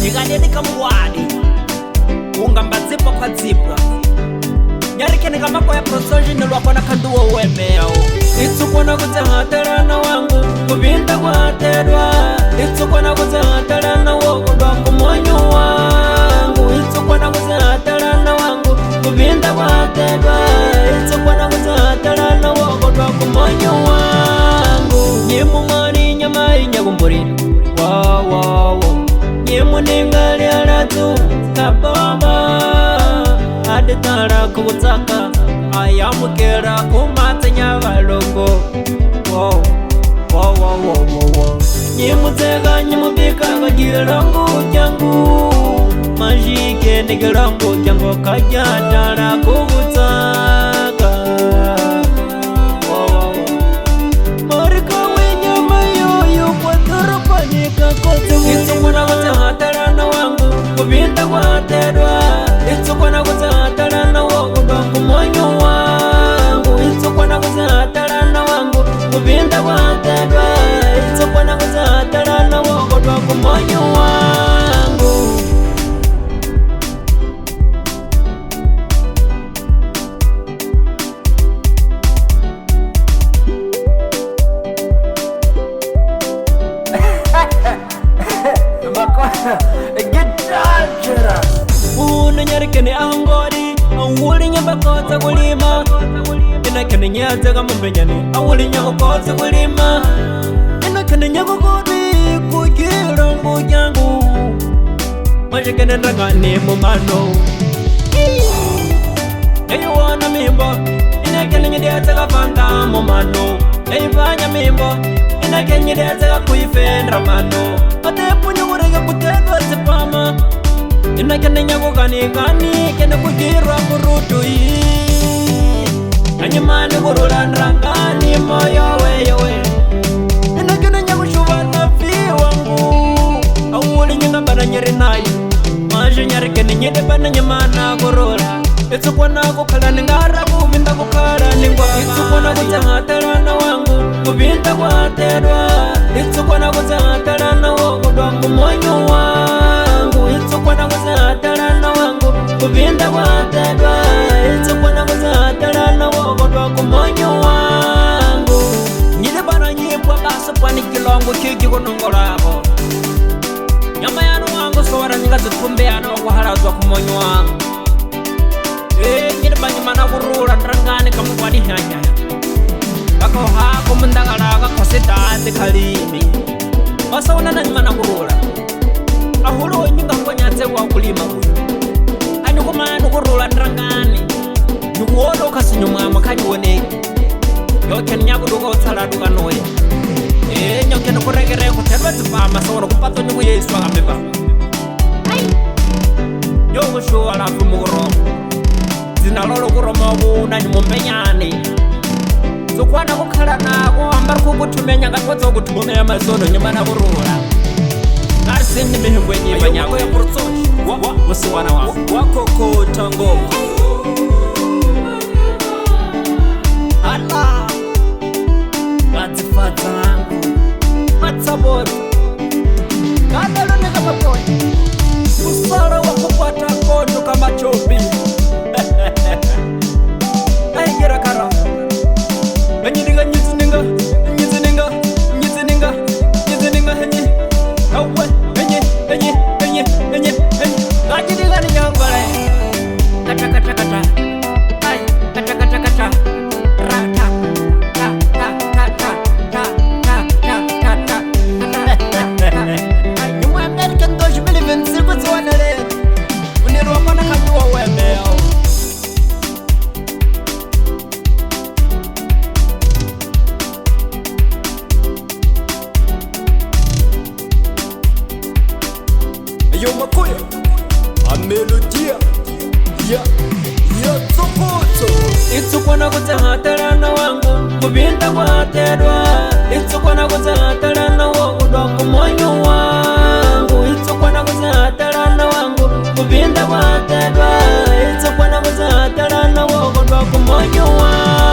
Jigadedika mwadi ungamba zipo kwa zipwa nyarikeni kama kwa ya prosoji nilwakona kanduwa uwemeo itsukwana kutsahatalana wangu kubinda kwaterwa itsukwana kutsahatalana wangu dwangu monyo wangu itsukwana kutsahatalana wangu kubinda kwaterwa itsukwana kutsahatalana wangu dwangu monyo wangu nyimu mani nyama inyagumburi wow nyimu ningali alatu kababa adetara kubutsaka ayamukera kumatanya balongo wow nyimutega nyimubika kagirango jangu majike nigerango jango kajatara kubutsaka marika wenyama yoyo kwatarapanyika kote itsukwana kutsahatalana wangu kubinda kwaterwa itsukwana kutsahatalana wangu dwangu monyo wangu itsukwana kutsahatalana wangu kubinda kwaterwa itsukwana kutsahatalana wangu dwangu monyo wangu nyarikeni angori awuli nyambakotsa kulima inakeni nyatsaga mumbenyani awuli nyakukotsa kulima inakeni nyakukoti kujirangu jangu mashikene ndangani mumano eyiwana mimbo inakeni nyidetsaga fanga mumano eyivanya mimbo inakeni nyidetsaga kuifendra mano atepunyukureke kutendwa zipama inakene nyakukanikani kene kujirwa kurutu nanyimani kurula nrangani moyo weyowe inakene nyakushuvana fi wangu awuli nyingambana nyeri nayi maji nyarikeni nyidebana nyimana kurula itsukwana kukhala ningara kubinda kukhala ningwa itsukwana kutsahatalana wangu kubinda kwaterwa itsukwana kutsahatalana wangu dwangu monyo wangu itsukwana kutsahatalana wangu kubinda kwaterwa itsukwana kutsahatalana wangu dwangu monyo wangu nyidebana nyipwa basa pwani kilongo kiki kunongolako nyama yano wangu sowara nyinga zitumbeyana wakuhalazwa kumonyo wangu nyidebanyimana kurula nrangani kamukwadi hyanya kakohako mundakalaka khosidati khalimi wasawuna nanyimana kurula ahulo nyinga ngonyatsewa kulima kuyo anyukumani kurula nrangani nyukuwola ukhasinyumwama khanyiwoneki yokheni nyakuduka utsaladuka noya nyokheni kurekere kuthelwa tsipama sawona kupatso nyukuyeswa kambipa nyokushuwa lafu mukuromo zinalolo kuromoku nanyimumpenyani sukwana kukhala nako ambari kukuthumenya ngatwatsa kuthumumenya masono nyimana kurula arisini mihimbo enyimba nyako ya kurutsoshi wasiwana wakokota ngoma ala gatsifadzangu matsabota kadaloneka mapoya usala wakukwata koto kamachopi aigera kara enyininga nyizininga nyizininga nyizininga nyizininga henyi awe enyi gajininga ni nyangole kata kata kata ai kata kata kata rata ta ta ta ta ta ta ta ta ta you American don't believe in secrets one day unero kona kanduwa wemeo yo makoya a melodia ya tsokoto itsukwana kutsahatalana wangu kubinda kwaterwa itsukwana kutsahatalana wangu dwangu monyo wangu itsukwana kutsahatalana wangu kubinda kwaterwa itsukwana kutsahatalana wangu dwangu monyo wangu